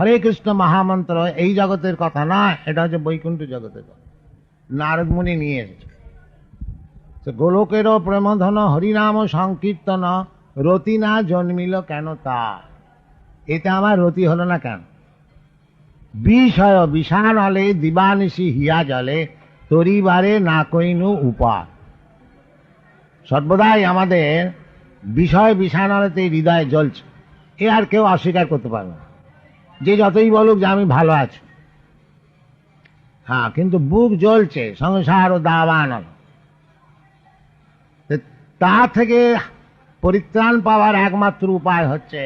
হরে কৃষ্ণ মহামন্ত্র এই জগতের কথা না, এটা হচ্ছে বৈকুণ্ঠ জগতের কথা। নারদ মুনি নিয়ে এসেছে। গোলকেরও প্রেমধন হরিনাম সংকীর্তন, রতি না জন্মিল কেন তা। এতে আমার রতি হলো না কেন? বিষয় বিষান হলে দিবানিশি হিয়া জলে, তরিবারে না কইনু উপায়। সর্বদাই আমাদের বিষয় বিষান হলেতে হৃদয় জ্বলছে, এ আর কেউ অস্বীকার করতে পারবে না। যে যতই বলুক যে আমি ভালো আছি, হ্যাঁ, কিন্তু বুক জ্বলছে, সংসার ও দাবান। তা থেকে পরিত্রাণ পাওয়ার একমাত্র উপায় হচ্ছে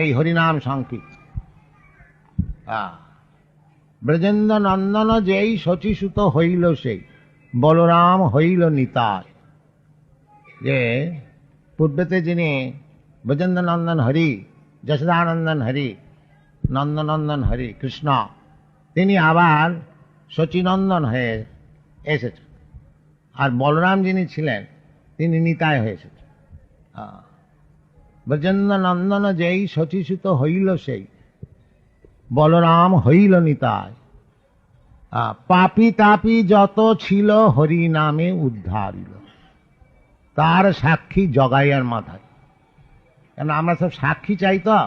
এই হরিনাম সংকীর্তন। ব্রজেন্দ্র নন্দন যেই শচীসুত হইল সেই, বলরাম হইল নিতাই। যে পূর্বেতে যিনি ব্রজেন্দ্র নন্দন হরি, যশোদানন্দন হরি, নন্দনন্দন হরি কৃষ্ণ, তিনি আবার শচীনন্দন হয়ে এসেছেন। আর বলরাম যিনি ছিলেন তিনি নিতাই হয়ে এসেছেন। ব্রজেন্দ্র নন্দন যেই শচীসুত হইল সেই, বলরাম হইল নিতাই। পাপি তাপি যত ছিল হরি নামে উদ্ধারিল, তার সাক্ষী জগাইয়ার মাথায়। কেন আমরা সব সাক্ষী চাই তো,